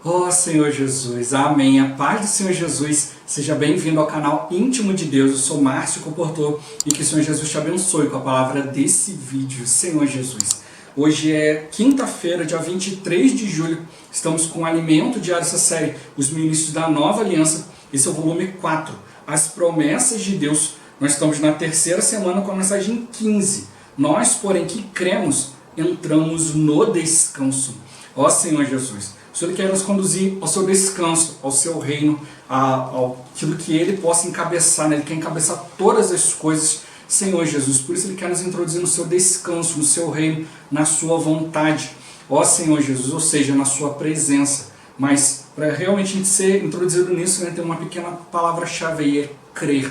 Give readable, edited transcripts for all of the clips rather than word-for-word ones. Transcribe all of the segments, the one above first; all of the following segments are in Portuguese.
Ó Senhor Jesus, amém. A paz do Senhor Jesus, seja bem-vindo ao canal Íntimo de Deus. Eu sou Márcio Comportor e que o Senhor Jesus te abençoe com a palavra desse vídeo, Senhor Jesus. Hoje é quinta-feira, dia 23 de julho, estamos com o Alimento Diário, essa série, Os Ministros da Nova Aliança. Esse é o volume 4, As Promessas de Deus. Nós estamos na terceira semana com a mensagem 15. Nós, porém, que cremos, entramos no descanso. Ó Senhor Jesus, o Senhor quer nos conduzir ao seu descanso, ao seu reino, aquilo que Ele possa encabeçar, né? Ele quer encabeçar todas as coisas, Senhor Jesus. Por isso Ele quer nos introduzir no seu descanso, no seu reino, na sua vontade. Ó Senhor Jesus, ou seja, na sua presença. Mas para realmente a gente ser introduzido nisso, né, tem uma pequena palavra-chave aí, é crer.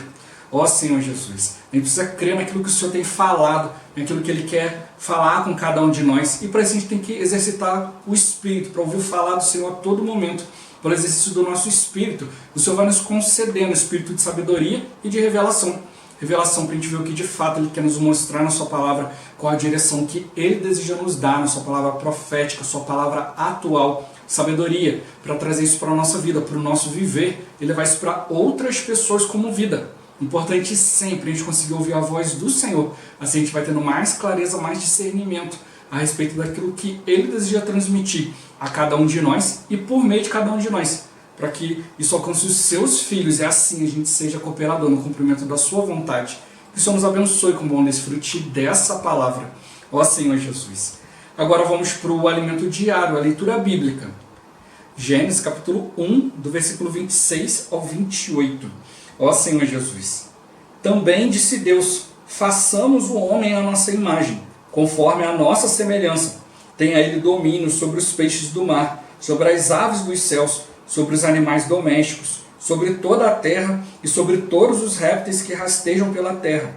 Ó Senhor Jesus, a gente precisa crer naquilo que o Senhor tem falado, naquilo que Ele quer falar com cada um de nós. E para isso a gente tem que exercitar o Espírito, para ouvir falar do Senhor a todo momento. Pelo exercício do nosso Espírito, o Senhor vai nos concedendo o Espírito de sabedoria e de revelação. Revelação para a gente ver o que de fato Ele quer nos mostrar na sua palavra, qual a direção que Ele deseja nos dar, na sua palavra profética, sua palavra atual. Sabedoria, para trazer isso para a nossa vida, para o nosso viver, e levar isso para outras pessoas como vida. Importante sempre a gente conseguir ouvir a voz do Senhor, assim a gente vai tendo mais clareza, mais discernimento a respeito daquilo que Ele deseja transmitir a cada um de nós e por meio de cada um de nós, para que isso alcance os seus filhos e assim a gente seja cooperador no cumprimento da sua vontade. Que o Senhor nos abençoe com bom desfrute dessa palavra, ó Senhor Jesus. Agora vamos para o alimento diário, a leitura bíblica. Gênesis capítulo 1, do versículo 26 ao 28. Ó Senhor Jesus, também disse Deus, façamos o homem à nossa imagem, conforme a nossa semelhança. Tenha ele domínio sobre os peixes do mar, sobre as aves dos céus, sobre os animais domésticos, sobre toda a terra e sobre todos os répteis que rastejam pela terra.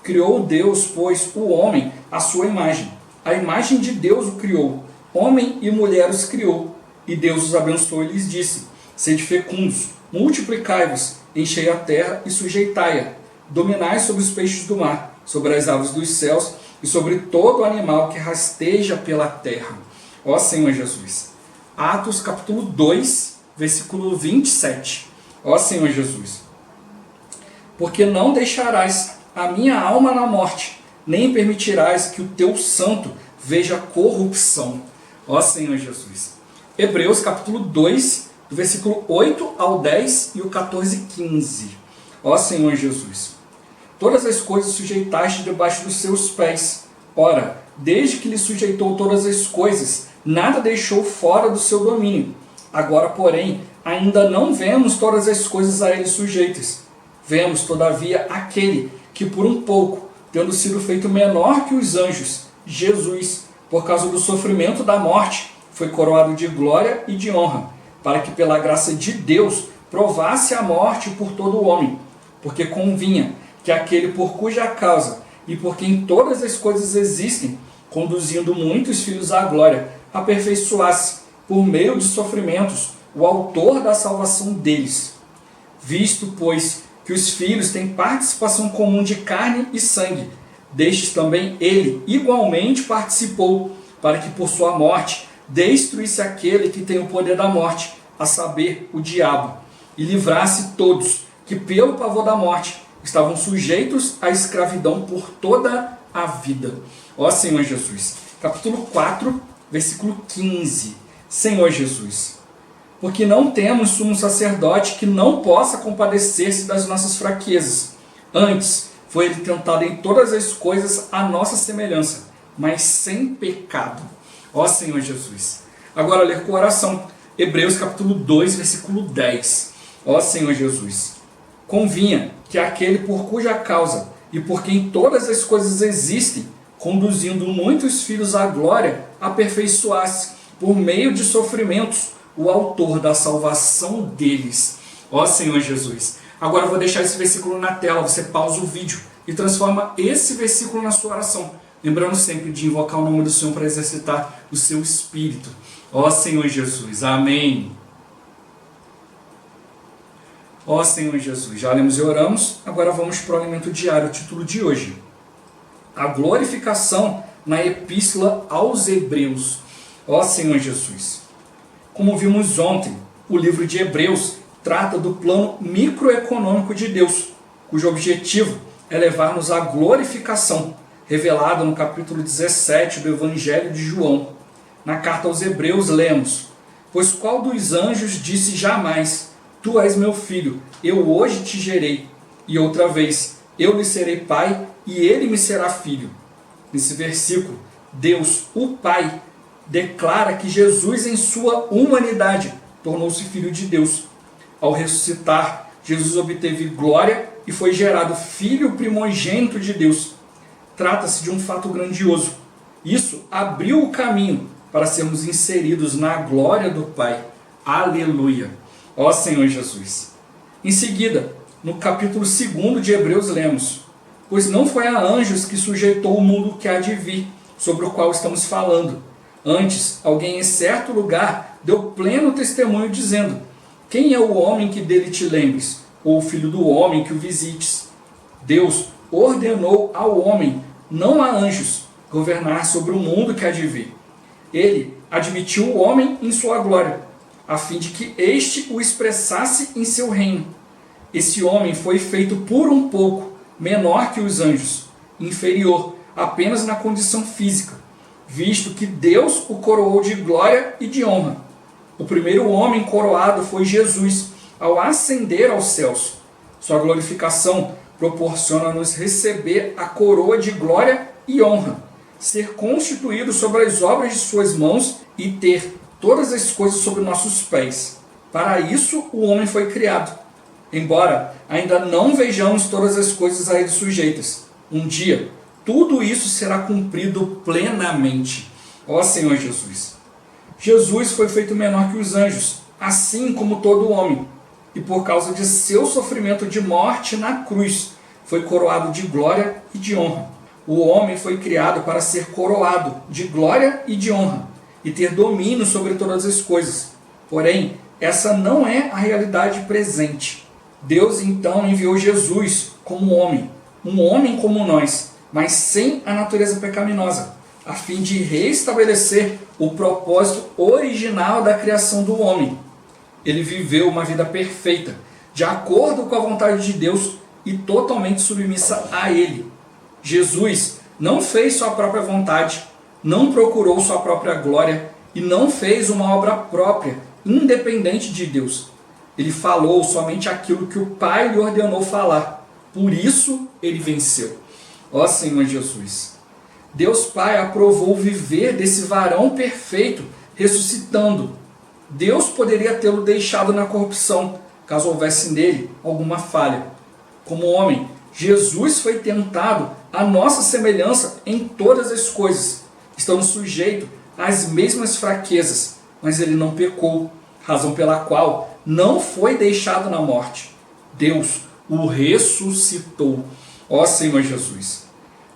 Criou Deus, pois, o homem à sua imagem. A imagem de Deus o criou, homem e mulher os criou. E Deus os abençoou e lhes disse, sede fecundos, multiplicai-vos, enchei a terra e sujeitai-a. Dominai sobre os peixes do mar, sobre as aves dos céus e sobre todo animal que rasteja pela terra. Ó Senhor Jesus. Atos capítulo 2, versículo 27. Ó Senhor Jesus. Porque não deixarás a minha alma na morte, nem permitirás que o teu santo veja corrupção. Ó Senhor Jesus. Hebreus capítulo 2, do versículo 8 ao 10 e o 14 e 15. Ó Senhor Jesus, todas as coisas sujeitaste debaixo dos seus pés. Ora, desde que lhe sujeitou todas as coisas, nada deixou fora do seu domínio. Agora, porém, ainda não vemos todas as coisas a ele sujeitas. Vemos, todavia, aquele que por um pouco, tendo sido feito menor que os anjos, Jesus, por causa do sofrimento da morte, foi coroado de glória e de honra, para que pela graça de Deus provasse a morte por todo o homem, porque convinha que aquele por cuja causa e por quem todas as coisas existem, conduzindo muitos filhos à glória, aperfeiçoasse, por meio de sofrimentos, o autor da salvação deles. Visto, pois, que os filhos têm participação comum de carne e sangue, destes também ele igualmente participou, para que por sua morte destruísse aquele que tem o poder da morte, a saber, o diabo, e livrasse todos que, pelo pavor da morte, estavam sujeitos à escravidão por toda a vida. Ó Senhor Jesus. Capítulo 4, versículo 15. Senhor Jesus, porque não temos sumo sacerdote que não possa compadecer-se das nossas fraquezas. Antes, foi ele tentado em todas as coisas à nossa semelhança, mas sem pecado. Ó Senhor Jesus. Agora ler com oração. Hebreus capítulo 2, versículo 10. Ó Senhor Jesus. Convinha que aquele por cuja causa e por quem todas as coisas existem, conduzindo muitos filhos à glória, aperfeiçoasse, por meio de sofrimentos, o autor da salvação deles. Ó Senhor Jesus. Agora eu vou deixar esse versículo na tela, você pausa o vídeo e transforma esse versículo na sua oração. Lembrando sempre de invocar o nome do Senhor para exercitar o seu espírito. Ó Senhor Jesus, amém. Ó Senhor Jesus, já lemos e oramos, agora vamos para o alimento diário, o título de hoje. A glorificação na epístola aos Hebreus. Ó Senhor Jesus, Como vimos ontem, o livro de Hebreus trata do plano microeconômico de Deus, cujo objetivo é levar-nos à glorificação, revelada no capítulo 17 do Evangelho de João. Na carta aos Hebreus lemos: pois qual dos anjos disse jamais, tu és meu filho, eu hoje te gerei, e outra vez, eu lhe serei pai e ele me será filho. Nesse versículo, Deus, o Pai, declara que Jesus em sua humanidade tornou-se filho de Deus. Ao ressuscitar, Jesus obteve glória e foi gerado filho primogênito de Deus. Trata-se de um fato grandioso. Isso abriu o caminho para sermos inseridos na glória do Pai. Aleluia! Ó Senhor Jesus! Em seguida, no capítulo 2 de Hebreus lemos: pois não foi a anjos que sujeitou o mundo que há de vir, sobre o qual estamos falando. Antes, alguém em certo lugar deu pleno testemunho dizendo: quem é o homem que dele te lembres? Ou o filho do homem que o visites? Deus ordenou ao homem, não a anjos, governar sobre o mundo que há de vir. Ele admitiu o homem em sua glória, a fim de que este o expressasse em seu reino. Esse homem foi feito por um pouco menor que os anjos, inferior apenas na condição física, visto que Deus o coroou de glória e de honra. O primeiro homem coroado foi Jesus, ao ascender aos céus. Sua glorificação proporciona-nos receber a coroa de glória e honra, ser constituído sobre as obras de suas mãos e ter todas as coisas sob nossos pés. Para isso o homem foi criado, embora ainda não vejamos todas as coisas a ele sujeitas. Um dia, tudo isso será cumprido plenamente. Ó Senhor Jesus! Jesus foi feito menor que os anjos, assim como todo homem, e por causa de seu sofrimento de morte na cruz, foi coroado de glória e de honra. O homem foi criado para ser coroado de glória e de honra, e ter domínio sobre todas as coisas. Porém, essa não é a realidade presente. Deus então enviou Jesus como homem, um homem como nós, mas sem a natureza pecaminosa, a fim de restabelecer o propósito original da criação do homem. Ele viveu uma vida perfeita, de acordo com a vontade de Deus e totalmente submissa a Ele. Jesus não fez sua própria vontade, não procurou sua própria glória e não fez uma obra própria, independente de Deus. Ele falou somente aquilo que o Pai lhe ordenou falar. Por isso ele venceu. Ó Senhor Jesus! Deus Pai aprovou viver desse varão perfeito, ressuscitando. Deus poderia tê-lo deixado na corrupção, caso houvesse nele alguma falha. Como homem, Jesus foi tentado à nossa semelhança em todas as coisas. Estamos sujeitos às mesmas fraquezas, mas ele não pecou, razão pela qual não foi deixado na morte. Deus o ressuscitou. Ó Senhor Jesus!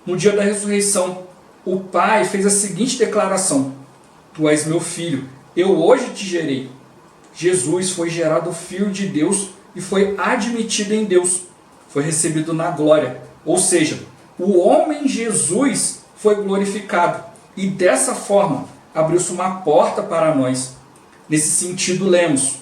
No dia da ressurreição, o Pai fez a seguinte declaração: tu és meu filho, eu hoje te gerei. Jesus foi gerado filho de Deus e foi admitido em Deus. Foi recebido na glória. Ou seja, o homem Jesus foi glorificado. E dessa forma, abriu-se uma porta para nós. Nesse sentido, lemos: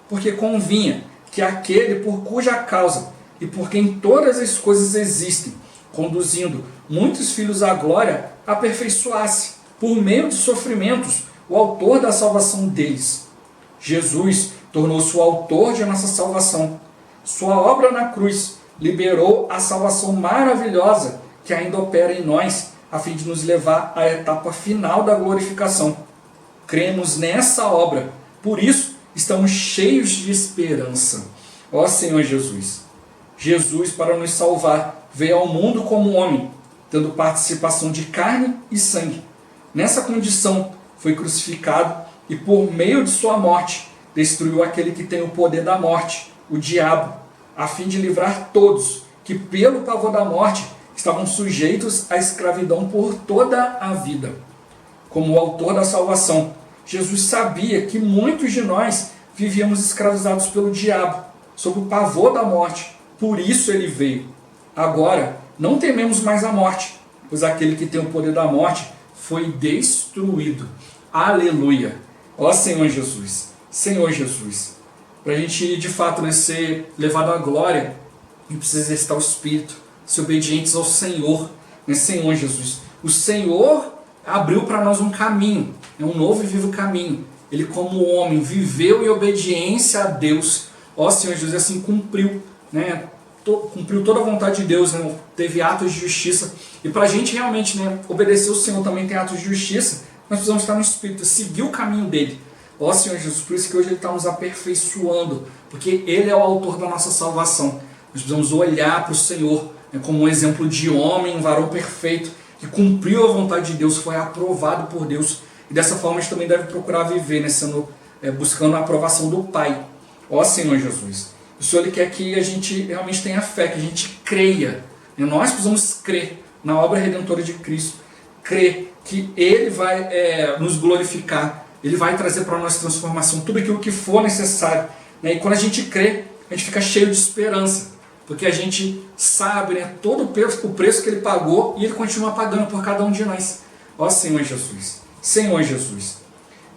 porque convinha que aquele por cuja causa e por quem todas as coisas existem, conduzindo muitos filhos à glória, aperfeiçoasse, por meio de sofrimentos, o autor da salvação deles. Jesus tornou-se o autor de nossa salvação. Sua obra na cruz liberou a salvação maravilhosa que ainda opera em nós, a fim de nos levar à etapa final da glorificação. Cremos nessa obra, por isso estamos cheios de esperança. Ó Senhor Jesus! Jesus, para nos salvar, veio ao mundo como homem, tendo participação de carne e sangue. Nessa condição, foi crucificado e, por meio de sua morte, destruiu aquele que tem o poder da morte, o diabo, a fim de livrar todos que, pelo pavor da morte, estavam sujeitos à escravidão por toda a vida. Como o autor da salvação, Jesus sabia que muitos de nós vivíamos escravizados pelo diabo, sob o pavor da morte. Por isso ele veio. Agora, não tememos mais a morte, pois aquele que tem o poder da morte foi destruído. Aleluia! Ó Senhor Jesus! Senhor Jesus. Para a gente, de fato, né, ser levado à glória, a gente precisa exercitar o Espírito, ser obedientes ao Senhor, né, Senhor Jesus. O Senhor abriu para nós um caminho, um novo e vivo caminho. Ele, como homem, viveu em obediência a Deus. Ó Senhor Jesus, assim cumpriu, né, cumpriu toda a vontade de Deus, né, teve atos de justiça. E para a gente realmente, né, obedecer o Senhor também tem atos de justiça, nós precisamos estar no Espírito, seguir o caminho dele. Ó Senhor Jesus, por isso que hoje Ele está nos aperfeiçoando, porque Ele é o autor da nossa salvação. Nós precisamos olhar para o Senhor, né, como um exemplo de homem, um varão perfeito, que cumpriu a vontade de Deus, foi aprovado por Deus. E dessa forma a gente também deve procurar viver, né, buscando a aprovação do Pai. Ó Senhor Jesus, o Senhor Ele quer que a gente realmente tenha fé, que a gente creia. Né? Nós precisamos crer na obra redentora de Cristo, crer que Ele vai nos glorificar, Ele vai trazer para nós transformação, tudo aquilo que for necessário. Né? E quando a gente crê, a gente fica cheio de esperança, porque a gente sabe, né, todo o preço que Ele pagou e Ele continua pagando por cada um de nós. Ó Senhor Jesus, Senhor Jesus.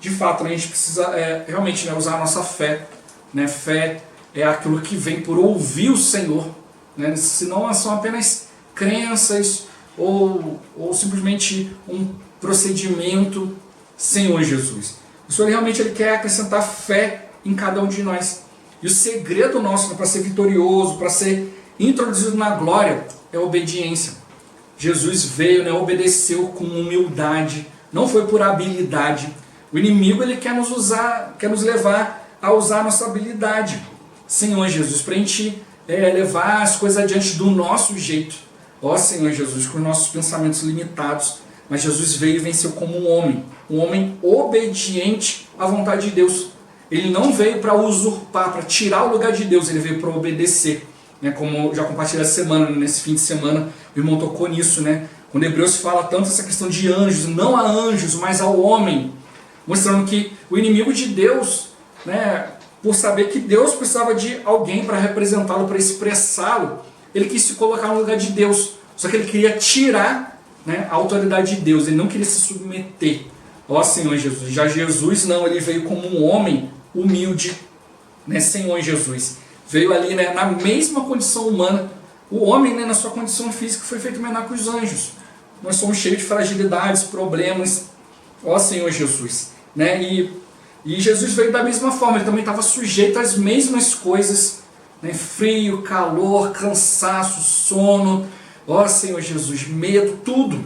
De fato, né, a gente precisa realmente, né, usar a nossa fé. Né? Fé é aquilo que vem por ouvir o Senhor. Né? Senão são apenas crenças ou simplesmente um procedimento. Senhor Jesus. O Senhor realmente Ele quer acrescentar fé em cada um de nós. E o segredo nosso, né, para ser vitorioso, para ser introduzido na glória, é a obediência. Jesus veio, né, obedeceu com humildade, não foi por habilidade. O inimigo ele quer nos levar a usar a nossa habilidade. Senhor Jesus, para a gente levar as coisas adiante do nosso jeito. Ó Senhor Jesus, com os nossos pensamentos limitados. Mas Jesus veio e venceu como um homem obediente à vontade de Deus. Ele não veio para usurpar, para tirar o lugar de Deus, ele veio para obedecer. Né? Como eu já compartilhei essa semana, nesse fim de semana, o irmão tocou nisso. Né? Quando Hebreus fala tanto essa questão de anjos, não a anjos, mas ao homem, mostrando que o inimigo de Deus, né, por saber que Deus precisava de alguém para representá-lo, para expressá-lo, ele quis se colocar no lugar de Deus. Só que ele queria tirar, né, a autoridade de Deus, ele não queria se submeter. Ó Senhor Jesus, já Jesus não, ele veio como um homem humilde, né, Senhor Jesus. Veio ali, né, na mesma condição humana. O homem, né, na sua condição física, foi feito menor que os anjos. Nós somos cheios de fragilidades, problemas. Ó Senhor Jesus. Né, e Jesus veio da mesma forma, ele também estava sujeito às mesmas coisas. Né, frio, calor, cansaço, sono. Ó Senhor Jesus, medo, tudo.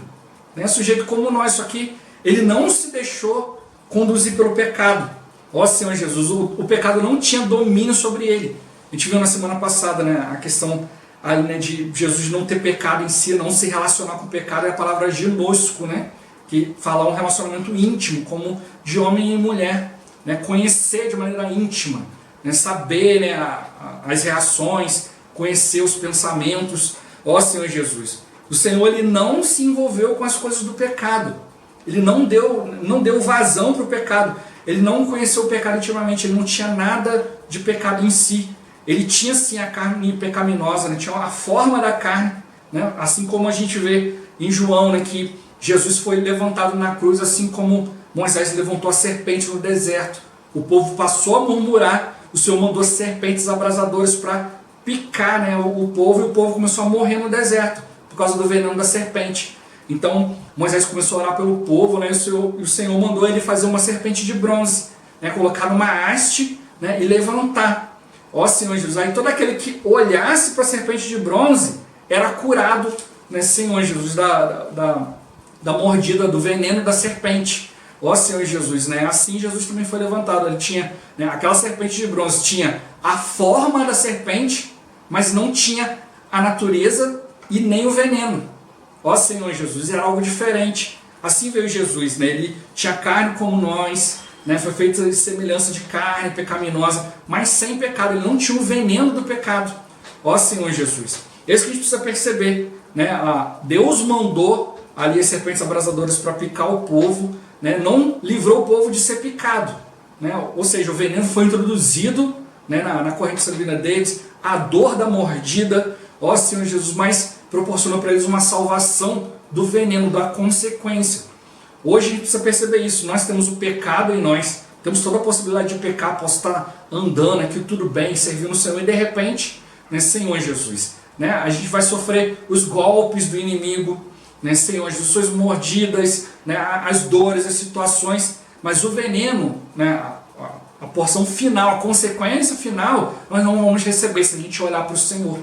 Né, sujeito como nós, só que ele não se deixou conduzir pelo pecado. Ó Senhor Jesus, o pecado não tinha domínio sobre ele. A gente viu na semana passada, né, a questão ali, né, de Jesus não ter pecado em si, não se relacionar com o pecado, é a palavra ginosco, né, que fala um relacionamento íntimo, como de homem e mulher. Né, conhecer de maneira íntima, né, saber, né, as reações, conhecer os pensamentos. Ó Senhor Jesus, o Senhor ele não se envolveu com as coisas do pecado. Ele não deu vazão para o pecado. Ele não conheceu o pecado intimamente. Ele não tinha nada de pecado em si. Ele tinha sim a carne pecaminosa, né? Tinha a forma da carne, né? Assim como a gente vê em João, né, que Jesus foi levantado na cruz, assim como Moisés levantou a serpente no deserto. O povo passou a murmurar. O Senhor mandou serpentes abrasadoras para picar, né, o povo, e o povo começou a morrer no deserto por causa do veneno da serpente. Então Moisés começou a orar pelo povo, né, e o Senhor mandou ele fazer uma serpente de bronze, né, colocar numa haste, né, e levantar. Ó Senhor Jesus, aí todo aquele que olhasse para a serpente de bronze era curado, né, Senhor Jesus, da mordida, do veneno da serpente. Ó Senhor Jesus, né, assim Jesus também foi levantado. Ele tinha, né, aquela serpente de bronze tinha a forma da serpente, mas não tinha a natureza e nem o veneno. Ó Senhor Jesus, era algo diferente. Assim veio Jesus, né? Ele tinha carne como nós, né? Foi feito de semelhança de carne pecaminosa, mas sem pecado. Ele não tinha o veneno do pecado. Ó Senhor Jesus. É isso que a gente precisa perceber, né? Deus mandou ali as serpentes abrasadoras para picar o povo, né? Não livrou o povo de ser picado, né? Ou seja, o veneno foi introduzido, né, na corrente sanguínea deles, a dor da mordida, ó Senhor Jesus, mas proporcionou para eles uma salvação do veneno, da consequência. Hoje a gente precisa perceber isso. Nós temos o pecado em nós, temos toda a possibilidade de pecar, posso estar andando aqui tudo bem, servindo o Senhor, e de repente, né, Senhor Jesus, né, a gente vai sofrer os golpes do inimigo, né, Senhor Jesus, suas mordidas, né, as dores, as situações, mas o veneno, né, a porção final, a consequência final, nós não vamos receber se a gente olhar para o Senhor.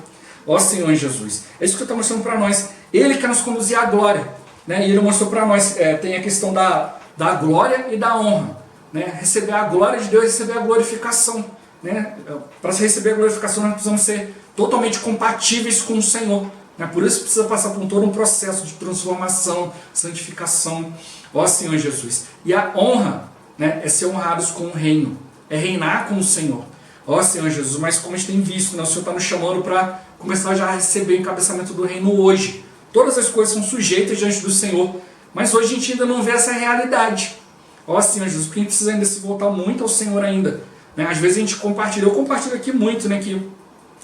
Ó Senhor Jesus, é isso que eu estou mostrando para nós. Ele quer nos conduzir à glória, né? E ele mostrou para nós, tem a questão da glória e da honra, né? Receber a glória de Deus e receber a glorificação, né? Para receber a glorificação nós precisamos ser totalmente compatíveis com o Senhor, né? Por isso precisa passar por todo um processo de transformação, santificação. Ó Senhor Jesus, e a honra, né, é ser honrados com o reino, é reinar com o Senhor. Ó Senhor Jesus, mas como a gente tem visto, né, o Senhor está nos chamando para começar já a receber o encabeçamento do reino hoje. Todas as coisas são sujeitas diante do Senhor, mas hoje a gente ainda não vê essa realidade. Ó Senhor Jesus, porque a gente precisa ainda se voltar muito ao Senhor ainda, né? Às vezes a gente compartilha, eu compartilho aqui muito, né, que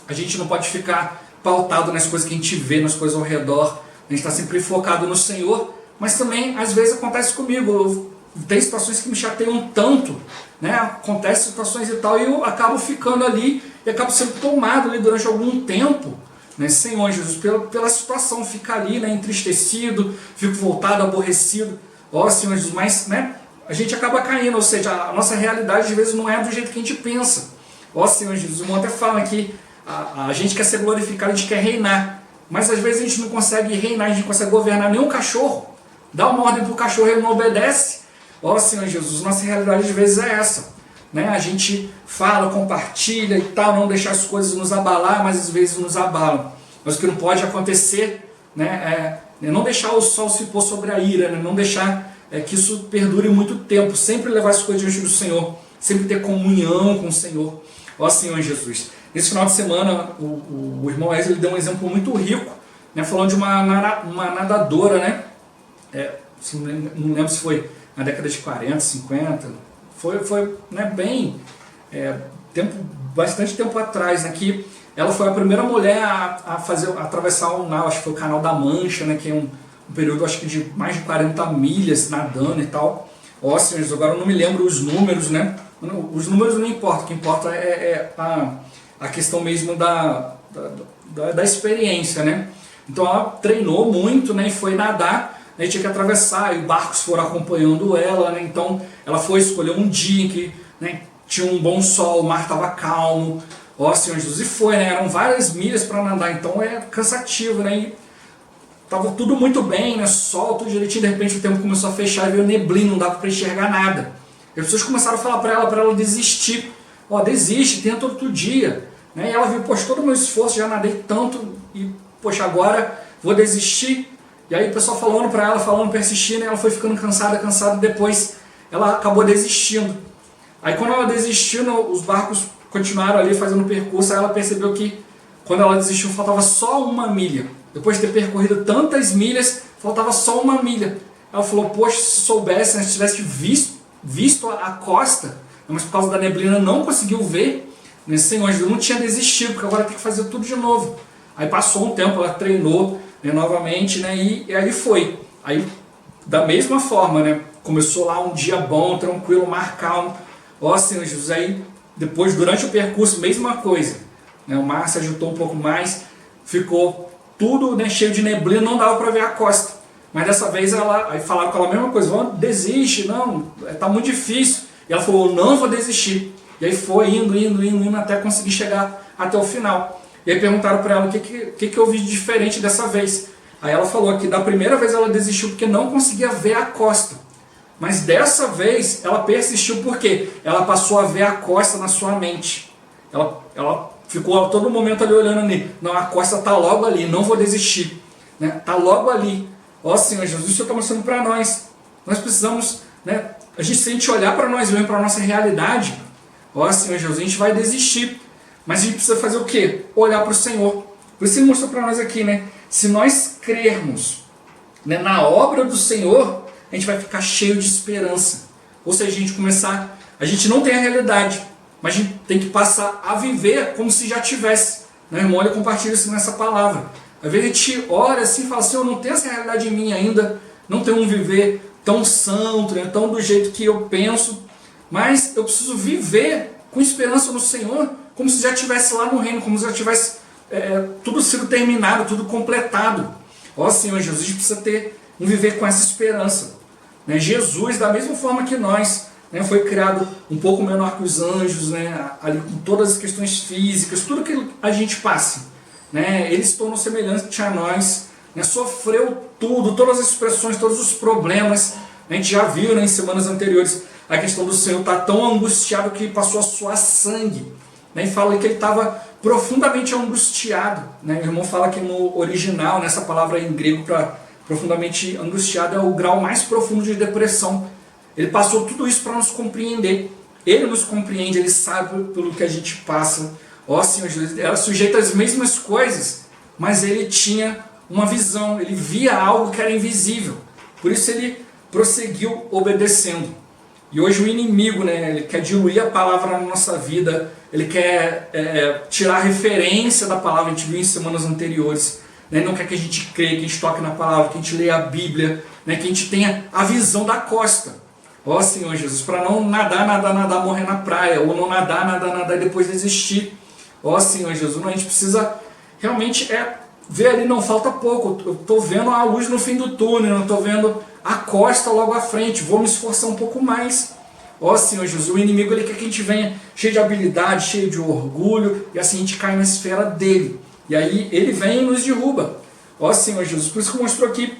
a gente não pode ficar pautado nas coisas que a gente vê, nas coisas ao redor, a gente está sempre focado no Senhor, mas também às vezes acontece comigo, tem situações que me chateiam tanto, né? Acontecem situações e tal, e eu acabo ficando ali, e acabo sendo tomado ali durante algum tempo, né? Senhor Jesus, pela situação, fica ali, né, entristecido, fico voltado, aborrecido. Ó Senhor Jesus, mas, né, a gente acaba caindo, ou seja, a nossa realidade às vezes não é do jeito que a gente pensa. Ó Senhor Jesus, o irmão até fala que a gente quer ser glorificado, a gente quer reinar, mas às vezes a gente não consegue reinar, a gente não consegue governar nem um cachorro. Dá uma ordem para o cachorro e ele não obedece. Ó Senhor Jesus, nossa realidade às vezes é essa, né? A gente fala, compartilha e tal, não deixar as coisas nos abalar, mas às vezes nos abalam. Mas o que não pode acontecer, né, é não deixar o sol se pôr sobre a ira, né? Não deixar que isso perdure muito tempo, sempre levar as coisas diante do Senhor, sempre ter comunhão com o Senhor. Ó Senhor Jesus, nesse final de semana o irmão Wesley deu um exemplo muito rico, né, falando de uma nadadora, né? Não lembro se foi na década de 40, 50, foi né, bem, bastante tempo atrás, né, que ela foi a primeira mulher a atravessar acho que foi o Canal da Mancha, né, que é um período acho que de mais de 40 milhas nadando e tal. Ó Senhor, agora eu não me lembro os números, né, os números não importam, o que importa é a questão mesmo da experiência, né. Então ela treinou muito, né, e foi nadar. A gente tinha que atravessar, e barcos foram acompanhando ela, né? Então ela foi escolher um dia em que, né, tinha um bom sol, o mar estava calmo, ó Senhor Jesus, e foi, né? Eram várias milhas para nadar, então é cansativo, né? E tava tudo muito bem, né? Sol, tudo direitinho, de repente o tempo começou a fechar e veio neblina, não dava para enxergar nada. E as pessoas começaram a falar para ela desistir, ó, desiste, tenta outro dia, né? E ela viu, poxa, todo o meu esforço, já nadei tanto, e poxa, agora vou desistir. E aí o pessoal falando para ela, persistindo, ela foi ficando cansada, depois ela acabou desistindo. Aí quando ela desistiu, os barcos continuaram ali fazendo o percurso, aí ela percebeu que quando ela desistiu faltava só uma milha. Depois de ter percorrido tantas milhas, faltava só uma milha. Ela falou, poxa, se soubesse, né, se tivesse visto a costa, mas por causa da neblina não conseguiu ver, né, Senhor, eu não tinha desistido, porque agora tem que fazer tudo de novo. Aí passou um tempo, ela treinou, né, novamente, né, e aí foi. Aí, da mesma forma, né, começou lá um dia bom, tranquilo, mar calmo. Ó Senhor Jesus, aí depois, durante o percurso, mesma coisa. Né, o mar se agitou um pouco mais, ficou tudo, né, cheio de neblina, não dava para ver a costa. Mas dessa vez aí falaram com ela a mesma coisa, desiste, não, tá muito difícil. E ela falou, não vou desistir. E aí foi indo até conseguir chegar até o final. E aí perguntaram para ela o que eu vi de diferente dessa vez. Aí ela falou que da primeira vez ela desistiu porque não conseguia ver a costa. Mas dessa vez ela persistiu porque ela passou a ver a costa na sua mente. Ela ficou a todo momento ali olhando ali. Não, a costa está logo ali, não vou desistir. Está logo ali. Ó Senhor Jesus, isso está mostrando para nós. Nós precisamos, né, se a gente olhar para nós mesmos, para a nossa realidade, ó Senhor Jesus, a gente vai desistir. Mas a gente precisa fazer o quê? Olhar para o Senhor. Por isso ele mostrou para nós aqui, né? Se nós crermos, né, na obra do Senhor, a gente vai ficar cheio de esperança. Ou seja, a gente não tem a realidade, mas a gente tem que passar a viver como se já tivesse. Né, irmão, ele compartilha isso nessa palavra. Às vezes a gente ora assim e fala assim, eu não tenho essa realidade em mim ainda, não tenho um viver tão santo, né, tão do jeito que eu penso, mas eu preciso viver com esperança no Senhor, como se já estivesse lá no reino, como se já tivesse tudo sido terminado, tudo completado. Ó Senhor Jesus, a gente precisa viver com essa esperança. Né? Jesus, da mesma forma que nós, né, foi criado um pouco menor que os anjos, né, ali com todas as questões físicas, tudo que a gente passa. Né, ele se tornou semelhante a nós, né, sofreu tudo, todas as expressões, todos os problemas. A gente já viu, né, em semanas anteriores a questão do Senhor estar tão angustiado que passou a suar sangue. Né, e fala que ele estava profundamente angustiado. Né, o irmão fala que no original, nessa palavra em grego para profundamente angustiado, é o grau mais profundo de depressão. Ele passou tudo isso para nos compreender. Ele nos compreende, ele sabe pelo que a gente passa. Ó Senhor Jesus, era sujeito às mesmas coisas, mas ele tinha uma visão, ele via algo que era invisível. Por isso ele prosseguiu obedecendo. E hoje o inimigo, né, ele quer diluir a palavra na nossa vida, ele quer tirar a referência da palavra, a gente viu em semanas anteriores. Né, não quer que a gente creia, que a gente toque na palavra, que a gente leia a Bíblia, né, que a gente tenha a visão da costa. Ó Senhor Jesus, para não nadar, morrer na praia, ou não nadar e depois desistir. Ó Senhor Jesus, a gente precisa realmente ver ali, não falta pouco, eu estou vendo a luz no fim do túnel, eu estou vendo a costa logo à frente, vou me esforçar um pouco mais. Ó Senhor Jesus, o inimigo ele quer que a gente venha cheio de habilidade, cheio de orgulho, e assim a gente cai na esfera dele. E aí ele vem e nos derruba. Ó Senhor Jesus, por isso que mostrou aqui,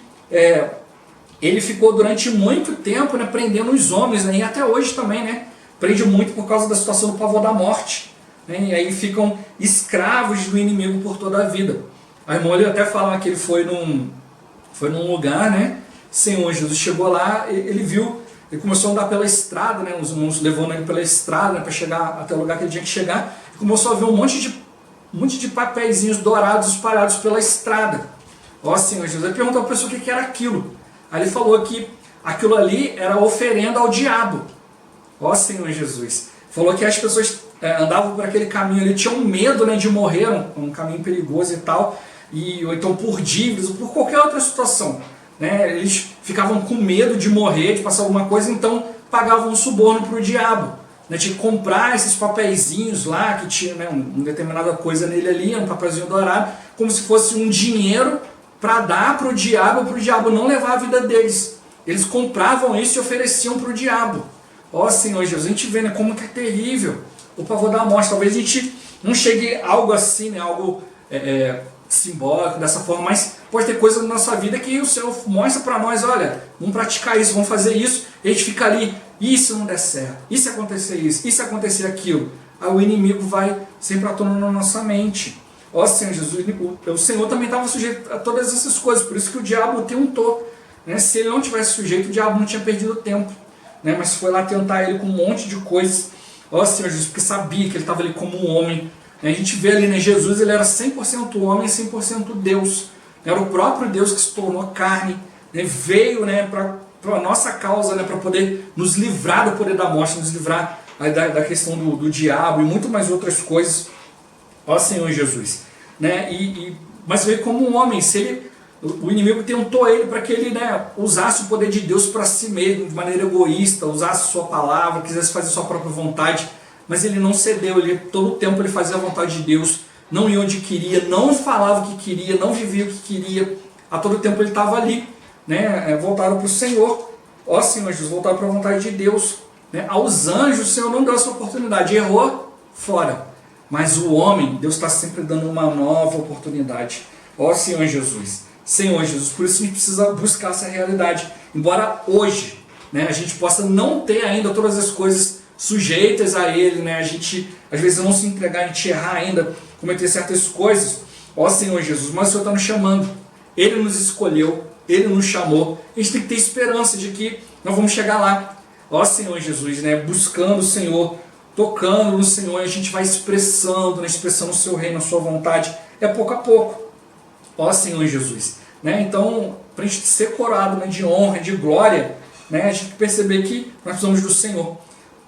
ele ficou durante muito tempo, né, prendendo os homens, né, e até hoje também, né, prende muito por causa da situação do pavor da morte. Né, e aí ficam escravos do inimigo por toda a vida. A irmã ele até fala que ele foi num lugar, né, Senhor Jesus chegou lá, ele viu, ele começou a andar pela estrada, né, os irmãos levando ele pela estrada, né, para chegar até o lugar que ele tinha que chegar, e começou a ver um monte de papeizinhos dourados espalhados pela estrada. Ó Senhor Jesus, ele perguntou à pessoa o que era aquilo. Aí ele falou que aquilo ali era oferenda ao diabo. Ó Senhor Jesus. Falou que as pessoas andavam por aquele caminho ali, tinham medo, né, de morrer, um caminho perigoso e tal, ou então por dívidas, ou por qualquer outra situação. Né, eles ficavam com medo de morrer, de passar alguma coisa, então pagavam um suborno para o diabo. Né, tinha que comprar esses papeizinhos lá, que tinha, né, uma determinada coisa nele ali, um papelzinho dourado, como se fosse um dinheiro para dar para o diabo não levar a vida deles. Eles compravam isso e ofereciam para o diabo. Ó Senhor Jesus, a gente vê, né, como que é terrível o pavor da morte. Talvez a gente não chegue a algo assim, né, algo simbólico dessa forma, mas pode ter coisa na nossa vida que o Senhor mostra para nós, olha, vamos praticar isso, vamos fazer isso, e a gente fica ali, e se não der certo? E se acontecer isso? E se acontecer aquilo? Aí o inimigo vai sempre atuando na nossa mente. Ó Senhor Jesus, o Senhor também estava sujeito a todas essas coisas, por isso que o diabo o tentou. Né? Se ele não tivesse sujeito, o diabo não tinha perdido tempo. Né? Mas foi lá tentar ele com um monte de coisas. Ó Senhor Jesus, porque sabia que ele estava ali como um homem. Né? A gente vê ali, né, Jesus, ele era 100% homem e 100% Deus. Era o próprio Deus que se tornou carne, né? Veio, né, para a nossa causa, né, para poder nos livrar do poder da morte, nos livrar da questão do diabo e muito mais outras coisas. Ó Senhor Jesus, né? Mas veio como um homem. O inimigo tentou ele para que ele, né, usasse o poder de Deus para si mesmo, de maneira egoísta, usasse sua palavra, quisesse fazer sua própria vontade, mas ele não cedeu. Todo o tempo ele fazia a vontade de Deus, não ia onde queria, não falava o que queria, não vivia o que queria. A todo tempo ele estava ali, né, voltado para o Senhor. Ó Senhor Jesus, voltado para a vontade de Deus. Né? Aos anjos o Senhor não deu essa oportunidade, errou, fora. Mas o homem, Deus está sempre dando uma nova oportunidade. Ó Senhor Jesus. Senhor Jesus, por isso a gente precisa buscar essa realidade. Embora hoje, né, a gente possa não ter ainda todas as coisas sujeitas a Ele, né, a gente às vezes não se entregar, a gente errar ainda, cometer certas coisas. Ó Senhor Jesus, mas o Senhor está nos chamando. Ele nos escolheu, Ele nos chamou. A gente tem que ter esperança de que nós vamos chegar lá. Ó Senhor Jesus, né, buscando o Senhor, tocando no Senhor, a gente vai expressando, né, expressando o seu reino, a sua vontade, pouco a pouco. Ó Senhor Jesus, né? Então, para a gente ser coroado, né, de honra, de glória, né, a gente tem que perceber que nós precisamos do Senhor.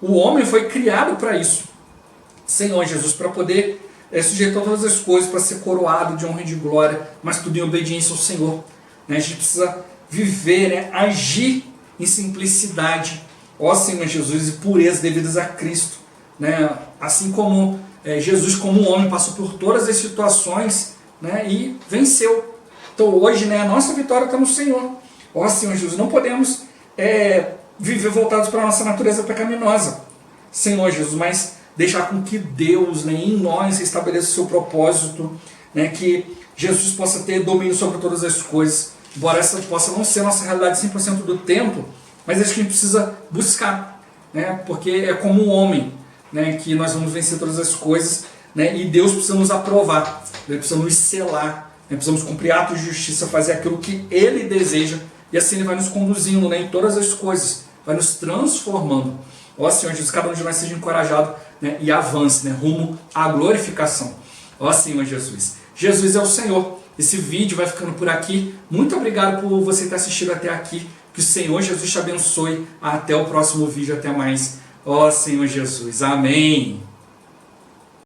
O homem foi criado para isso, Senhor Jesus, para poder sujeitar todas as coisas, para ser coroado de honra e de glória, mas tudo em obediência ao Senhor. Né? A gente precisa viver, né, agir em simplicidade. ó Senhor Jesus, e pureza devidas a Cristo, né? Assim como Jesus, como homem, passou por todas as situações, né? E venceu. Então hoje, né, a nossa vitória está no Senhor. Ó Senhor Jesus, não podemos viver voltados para a nossa natureza pecaminosa, Senhor Jesus, mas deixar com que Deus, né, em nós estabeleça o seu propósito, né, que Jesus possa ter domínio sobre todas as coisas, embora essa possa não ser a nossa realidade 100% do tempo, mas acho que a gente precisa buscar, né, porque é como um homem, né, que nós vamos vencer todas as coisas, né, e Deus precisa nos aprovar, Ele precisa nos selar, né, precisamos cumprir atos de justiça, fazer aquilo que Ele deseja, e assim Ele vai nos conduzindo, né, em todas as coisas, vai nos transformando. Ó Senhor Jesus, cada um de nós seja encorajado, né, e avance, né, rumo à glorificação. Ó Senhor Jesus. Jesus é o Senhor. Esse vídeo vai ficando por aqui. Muito obrigado por você ter assistido até aqui. Que o Senhor Jesus te abençoe. Até o próximo vídeo. Até mais. Ó Senhor Jesus. Amém.